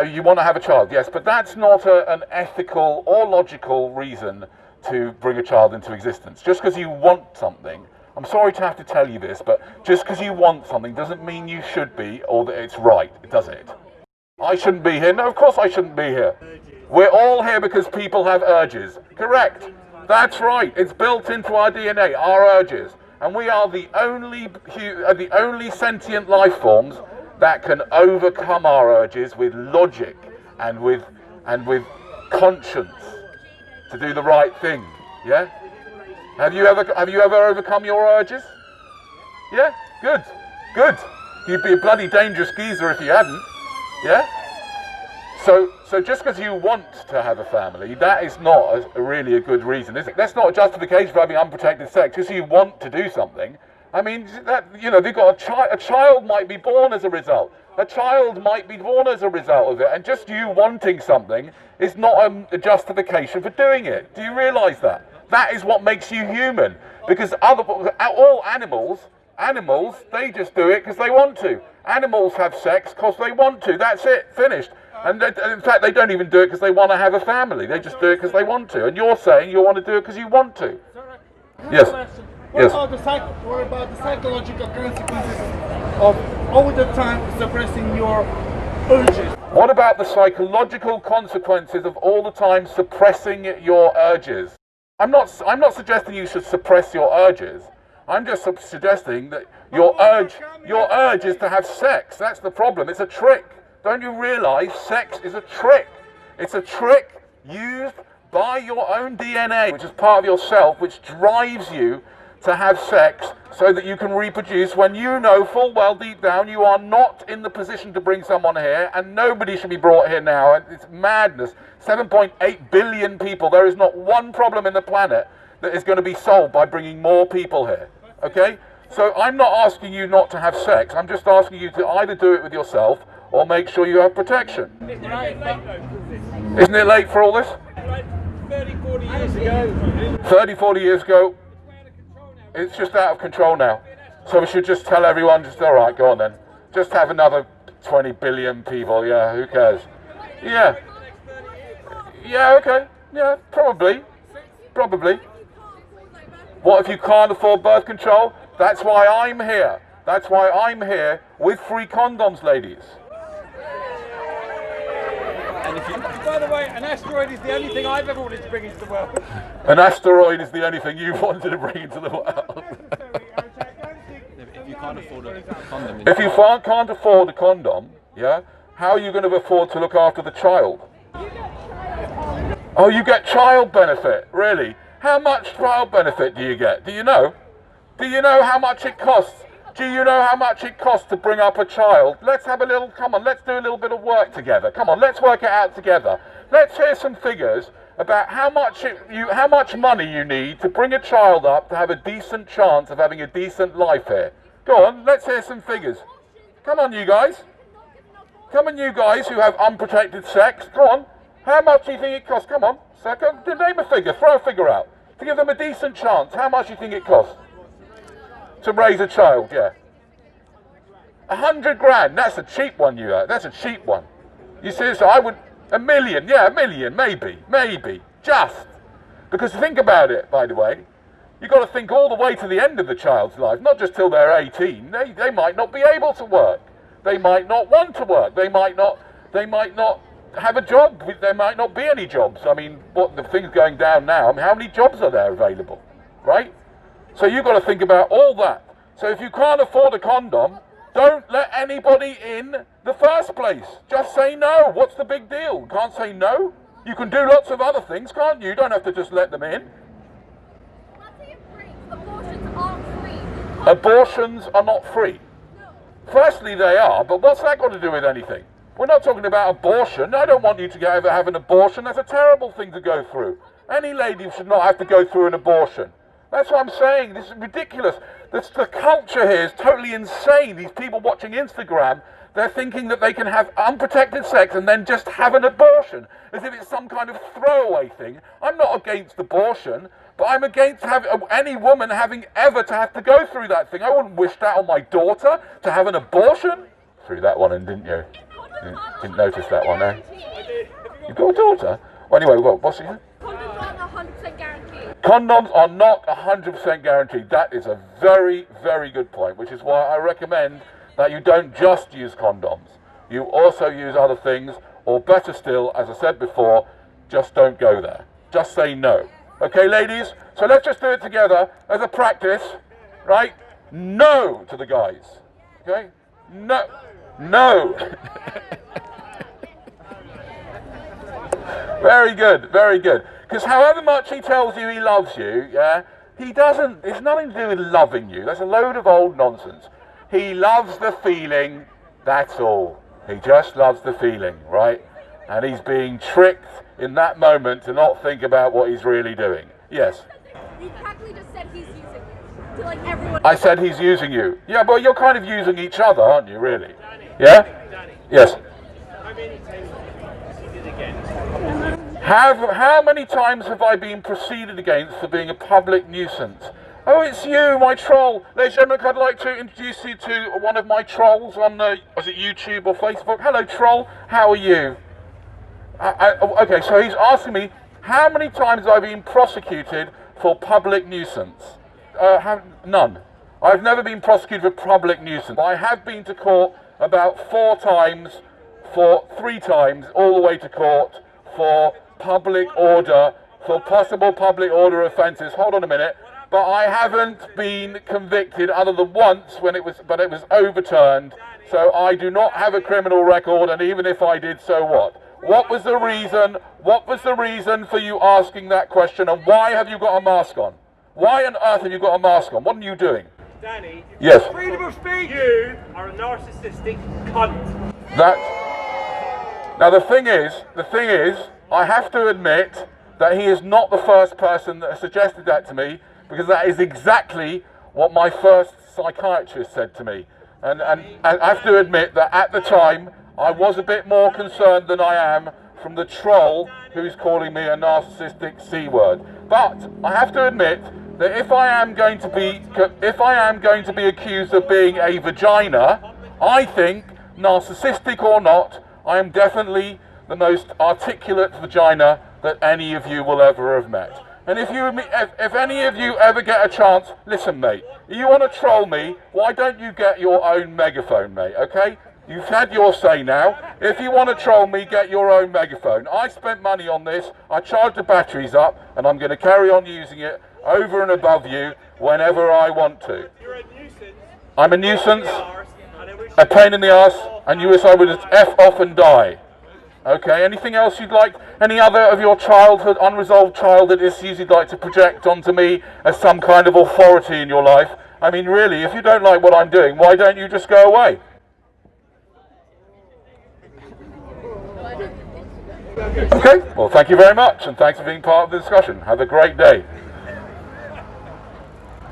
You want to have a child, yes, but that's not an ethical or logical reason to bring a child into existence. Just because you want something, I'm sorry to have to tell you this, but just because you want something doesn't mean you should be or that it's right, does it? I shouldn't be here. No, of course I shouldn't be here. We're all here because people have urges. Correct. That's right. It's built into our DNA, our urges. And we are the only sentient life forms that can overcome our urges with logic and with conscience to do the right thing. Yeah? Have you ever overcome your urges? Yeah? Good. Good. You'd be a bloody dangerous geezer if you hadn't. Yeah? So just because you want to have a family, that is not really a good reason, is it? That's not a justification for having unprotected sex. Just so you want to do something. I mean, they've got a child might be born as a result. A child might be born as a result of it, and just you wanting something is not a justification for doing it. Do you realise that? That is what makes you human. Because all animals, they just do it because they want to. Animals have sex because they want to. That's it. Finished. And in fact, they don't even do it because they want to have a family. They just do it because they want to. And you're saying you want to do it because you want to. Yes. What about the psychological consequences of all the time suppressing your urges? What about the psychological consequences of all the time suppressing your urges? I'm not suggesting you should suppress your urges. I'm just suggesting that your urge is to have sex. That's the problem. It's a trick. Don't you realise sex is a trick? It's a trick used by your own DNA, which is part of yourself, which drives you to have sex so that you can reproduce when you know full well deep down you are not in the position to bring someone here, and nobody should be brought here now. It's madness. 7.8 billion people. There is not one problem in the planet that is going to be solved by bringing more people here. Okay? So I'm not asking you not to have sex. I'm just asking you to either do it with yourself or make sure you have protection. Isn't it late for all this? 30, 40 years ago. 30, 40 years ago. It's just out of control now. So we should just tell everyone, all right, go on then. Just have another 20 billion people, yeah, who cares? Yeah. Yeah, okay. Yeah, probably. What if you can't afford birth control? That's why I'm here. That's why I'm here with free condoms, ladies. By the way, an asteroid is the only thing I've ever wanted to bring into the world. An asteroid is the only thing you wanted to bring into the world. If you can't afford a condom... If you can't afford a condom, yeah, how are you going to afford to look after the child? Oh, you get child benefit, really? How much child benefit do you get? Do you know? Do you know how much it costs? Do you know how much it costs to bring up a child? Let's have a little, come on, let's do a little bit of work together. Come on, let's work it out together. Let's hear some figures about how much money you need to bring a child up to have a decent chance of having a decent life here. Go on, let's hear some figures. Come on, you guys. Come on, you guys who have unprotected sex. Go on. How much do you think it costs? Come on. So, name a figure. Throw a figure out. To give them a decent chance, how much do you think it costs? To raise a child, yeah. 100 grand, that's a cheap one, that's a cheap one. You see, so I would, $1 million, yeah, $1 million, maybe, just. Because think about it, by the way, you've got to think all the way to the end of the child's life, not just till they're 18. They might not be able to work. They might not want to work. They might not have a job. There might not be any jobs. I mean, what the thing's going down now, I mean, how many jobs are there available, right? So you've got to think about all that. So if you can't afford a condom, don't let anybody in the first place. Just say no. What's the big deal? You can't say no. You can do lots of other things, can't you? You don't have to just let them in. Abortions aren't free. Abortions are not free. Firstly, they are, but what's that got to do with anything? We're not talking about abortion. I don't want you to ever have an abortion. That's a terrible thing to go through. Any lady should not have to go through an abortion. That's what I'm saying. This is ridiculous. The culture here is totally insane. These people watching Instagram, they're thinking that they can have unprotected sex and then just have an abortion, as if it's some kind of throwaway thing. I'm not against abortion, but I'm against any woman having ever to have to go through that thing. I wouldn't wish that on my daughter, to have an abortion. Threw that one in, didn't you? Didn't notice that one there. You've got a daughter? Well, anyway, what's it? Condoms aren't 100% guaranteed. Condoms are not 100% guaranteed. That is a very, very good point, which is why I recommend that you don't just use condoms. You also use other things, or better still, as I said before, just don't go there. Just say no. Okay, ladies? So let's just do it together as a practice, right? No to the guys. Okay? No. No. Very good, very good. Because however much he tells you he loves you, yeah, he doesn't, it's nothing to do with loving you. That's a load of old nonsense. He loves the feeling, that's all. He just loves the feeling, right? And he's being tricked in that moment to not think about what he's really doing. Yes? You practically just said he's using you. To like everyone. I said he's using you. Yeah, but you're kind of using each other, aren't you, really? Yeah? Yes? How many times have I been proceeded against for being a public nuisance? Oh, it's you, my troll. Ladies and gentlemen, I'd like to introduce you to one of my trolls on, was it YouTube or Facebook? Hello, troll. How are you? Okay, so he's asking me, how many times have I been prosecuted for public nuisance? None. I've never been prosecuted for public nuisance. I have been to court about 4 times, for 3 times, all the way to court for public order, for possible public order offences. Hold on a minute. But I haven't been convicted other than once when it was overturned. So I do not have a criminal record, and even if I did, so what? What was the reason? What was the reason for you asking that question, and why have you got a mask on? Why on earth have you got a mask on? What are you doing? Danny, yes. Freedom of speech. You are a narcissistic cunt. Now the thing is, I have to admit that he is not the first person that has suggested that to me, because that is exactly what my first psychiatrist said to me. And I have to admit that at the time, I was a bit more concerned than I am from the troll who's calling me a narcissistic C word. But I have to admit that if I am going to be accused of being a vagina, I think, narcissistic or not, I am definitely the most articulate vagina that any of you will ever have met. And if any of you ever get a chance, listen, mate, you want to troll me, why don't you get your own megaphone, mate, okay? You've had your say now. If you want to troll me, get your own megaphone. I spent money on this, I charged the batteries up, and I'm going to carry on using it over and above you whenever I want to. You're a nuisance. I'm a nuisance, a pain in the arse, and you wish I would just F off and die. Okay, anything else you'd like? Any other of your childhood, unresolved childhood issues you'd like to project onto me as some kind of authority in your life? I mean, really, if you don't like what I'm doing, why don't you just go away? Okay, well, thank you very much, and thanks for being part of the discussion. Have a great day.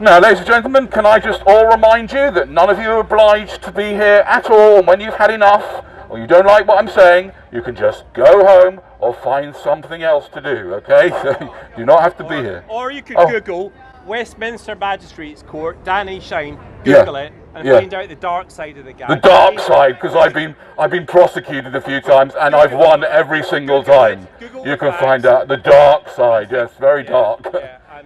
Now, ladies and gentlemen, can I just all remind you that none of you are obliged to be here at all, and when you've had enough, or you don't like what I'm saying, you can just go home or find something else to do, okay? So you do not have to be here. Or you could Google Westminster Magistrates Court, Danny Shine, Google it, and find out the dark side of the guy. The dark side, because I've been prosecuted a few times, and I've won every single time. You can find out the dark side, yes, very dark.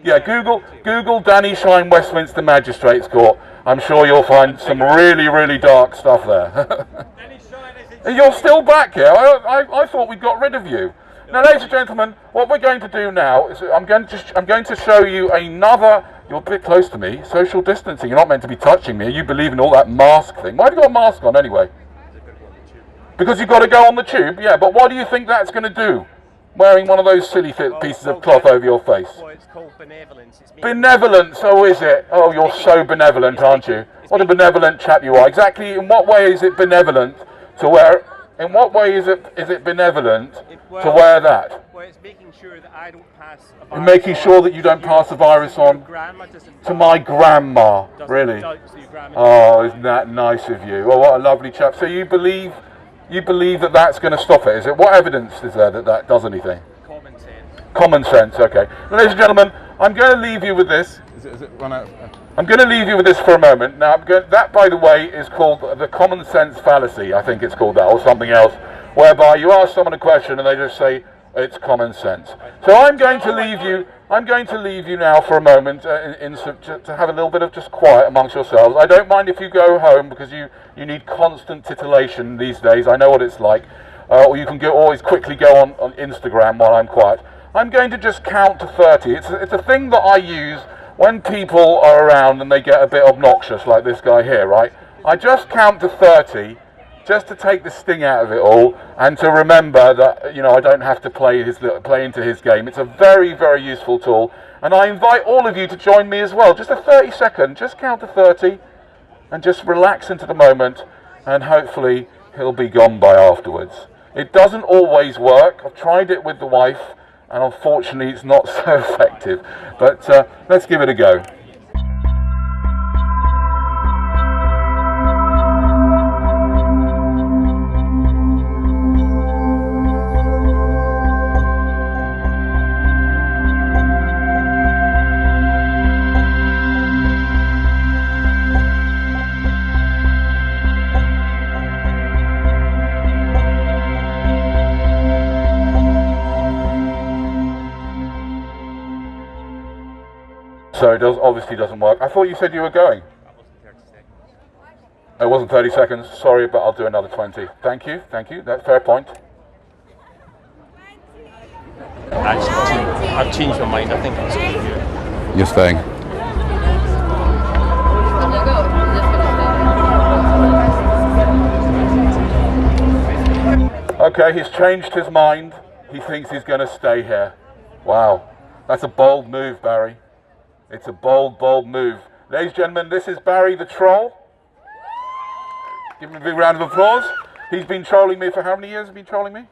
Yeah, Google Danny Shine Westminster Magistrates Court. I'm sure you'll find some really, really dark stuff there. You're still back here. I thought we got rid of you. Now, ladies and gentlemen, what we're going to do now is I'm going to show you another. You're a bit close to me. Social distancing. You're not meant to be touching me. You believe in all that mask thing. Why have you got a mask on anyway? Because you've got to go on the tube. Yeah, but what do you think that's going to do? Wearing one of those silly pieces of cloth over your face. Well, it's called benevolence. Benevolence, oh is it? Oh, you're so benevolent, aren't you? What a benevolent chap you are. Exactly, in what way is it benevolent to wear, in what way is it benevolent to wear that? Well, it's making sure that I don't pass a virus. Making sure that you don't pass the virus on to my grandma, really? Oh, isn't that nice of you? Oh, what a lovely chap. So you believe that that's going to stop it, is it? What evidence is there that that does anything? Common sense. Common sense, okay. Ladies and gentlemen, I'm going to leave you with this. Is it run out? I'm going to leave you with this for a moment. Now, that, by the way, is called the common sense fallacy. I think it's called that, or something else, whereby you ask someone a question and they just say it's common sense. So I'm going to leave you. I'm going to leave you now for a moment to have a little bit of just quiet amongst yourselves. I don't mind if you go home because you need constant titillation these days. I know what it's like. Or you can always quickly go on Instagram while I'm quiet. I'm going to just count to 30. It's a thing that I use when people are around and they get a bit obnoxious, like this guy here, right? I just count to 30 just to take the sting out of it all and to remember that, you know, I don't have to play into his game. It's a very, very useful tool. And I invite all of you to join me as well. Just a 30-second, just count to 30 and just relax into the moment, and hopefully he'll be gone by afterwards. It doesn't always work. I've tried it with the wife, and unfortunately it's not so effective. But let's give it a go. So it obviously doesn't work. I thought you said you were going. It wasn't 30 seconds. Sorry, but I'll do another 20. Thank you. That's fair point. Actually, I've changed my mind. I think I'm staying here. You're staying. Okay, he's changed his mind. He thinks he's going to stay here. Wow. That's a bold move, Barry. It's a bold, bold move. Ladies and gentlemen, this is Barry the Troll. Give him a big round of applause. He's been trolling me for how many years? Has he been trolling me?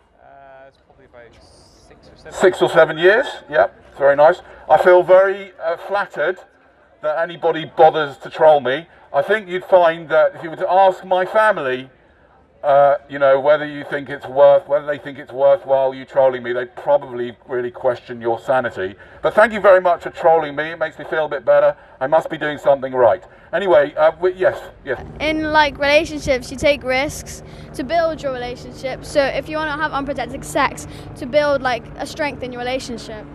It's probably about 6 or 7. 6 or 7 years. Yep, very nice. I feel very flattered that anybody bothers to troll me. I think you'd find that if you were to ask my family, you know, whether they think it's worthwhile you trolling me, they'd probably really question your sanity. But thank you very much for trolling me. It makes me feel a bit better. I must be doing something right. Anyway, yes. In like relationships, you take risks to build your relationship. So if you want to have unprotected sex, to build like a strength in your relationship.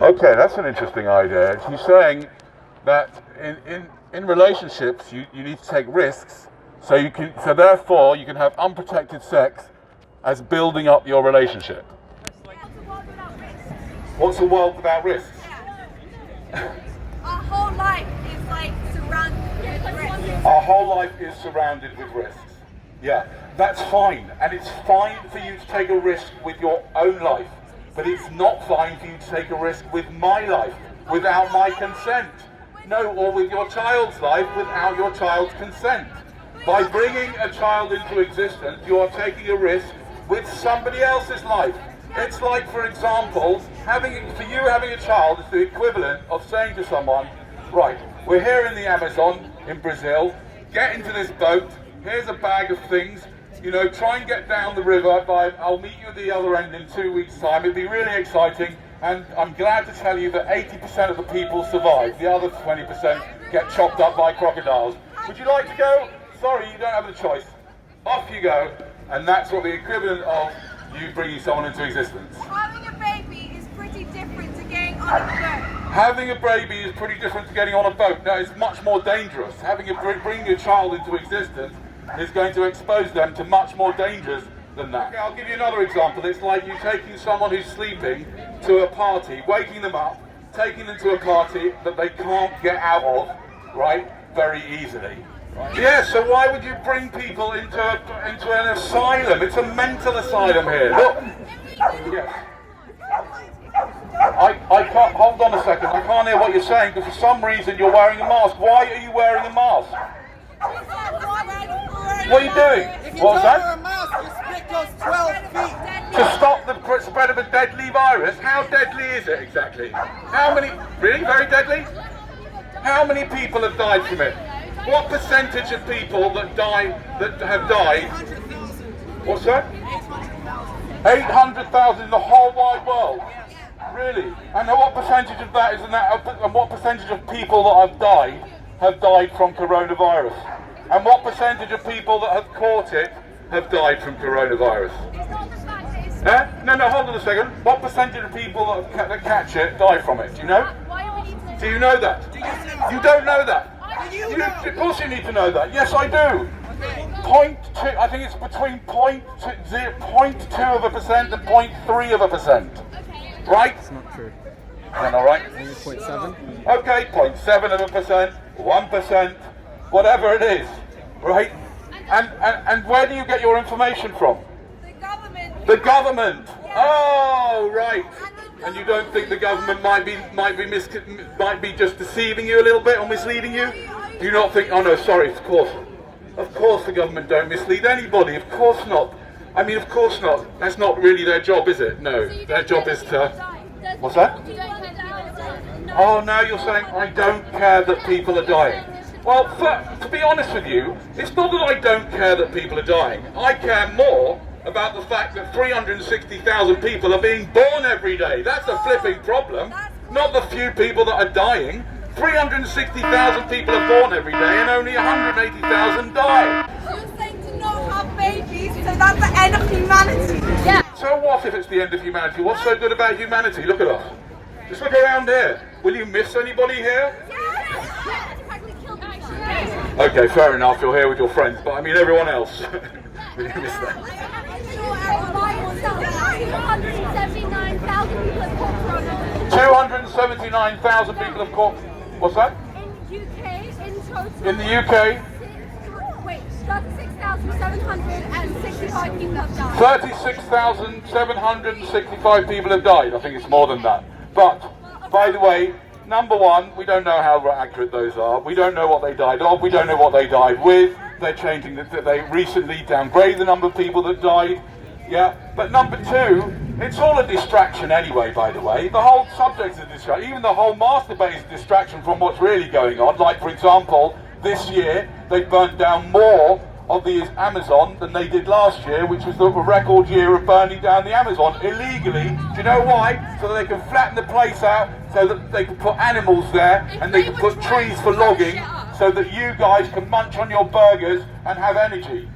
Okay, that's an interesting idea. She's saying that in relationships you need to take risks, so therefore you can have unprotected sex as building up your relationship. What's a world without risks? Our whole life is like surrounded with risks. Our whole life is surrounded with risks. Yeah, that's fine, and it's fine for you to take a risk with your own life, but it's not fine for you to take a risk with my life without my consent. No, or with your child's life without your child's consent. By bringing a child into existence, you are taking a risk with somebody else's life. It's like, for example, having a child is the equivalent of saying to someone, right, we're here in the Amazon in Brazil, get into this boat, here's a bag of things, you know, try and get down the river, I'll meet you at the other end in 2 weeks' time, it'd be really exciting, and I'm glad to tell you that 80% of the people survive, the other 20% get chopped up by crocodiles. Would you like to go? Sorry, you don't have a choice. Off you go, and that's what the equivalent of you bringing someone into existence. Having a baby is pretty different to getting on a boat. Having a baby is pretty different to getting on a boat. No, it's much more dangerous. Bringing a child into existence is going to expose them to much more dangers than that. Okay, I'll give you another example. It's like you taking someone who's sleeping to a party, waking them up, taking them to a party that they can't get out of, right, very easily. Yeah, so why would you bring people into an asylum? It's a mental asylum here. Look. Yes. I can't, hold on a second, I can't hear what you're saying because for some reason you're wearing a mask. Why are you wearing a mask? What are you doing? What was that? To stop the spread of a deadly virus? How deadly is it exactly? How many, really very deadly? How many people have died from it? What percentage of people that have died? What's that? 800,000 in the whole wide world. Really? And what percentage of that is in that? And what percentage of people that have died from coronavirus? And what percentage of people that have caught it have died from coronavirus? It's not the fact that it's... No, hold on a second. What percentage of people that catch it die from it? Do you know? Why do we need to... Do you know that? You don't know that? Of course you need to know that. Yes, I do. 0.2, I think it's between 0.2% and 0.3%. Right? It's not true. Is that all right? Maybe 0.7. Okay, 0.7%, 1%, whatever it is, right? And where do you get your information from? The government. The government. Oh, right. And you don't think the government might be just deceiving you a little bit or misleading you? Do you not think? Oh no, sorry. Of course, the government don't mislead anybody. Of course not. I mean, of course not. That's not really their job, is it? No, their job is to. What's that? Oh, now you're saying I don't care that people are dying. Well, to be honest with you, it's not that I don't care that people are dying. I care more about the fact that 360,000 people are being born every day. That's the flipping problem, not the few people that are dying. 360,000 people are born every day and only 180,000 die. You're saying to not have babies, so that's the end of humanity. Yeah. So what if it's the end of humanity? What's so good about humanity? Look at us. Just look around here. Will you miss anybody here? Okay, fair enough, you're here with your friends, but I mean everyone else. Will you miss them? 279,000 people have caught. What's that? In UK, in total. In the UK, Wait, 36,765 people have died. 36,765 people have died. I think it's more than that. But, by the way, number one, we don't know how accurate those are. We don't know what they died of. We don't know what they died with. They're changing. They recently downgraded the number of people that died. Yeah. But number two, it's all a distraction anyway, by the way. The whole subject is a distraction. Even the whole master debate is a distraction from what's really going on. Like, for example, this year, they burnt down more of the Amazon than they did last year, which was the record year of burning down the Amazon illegally. Do you know why? So that they can flatten the place out, so that they can put animals there, and they can put trees for logging, so that you guys can munch on your burgers and have energy.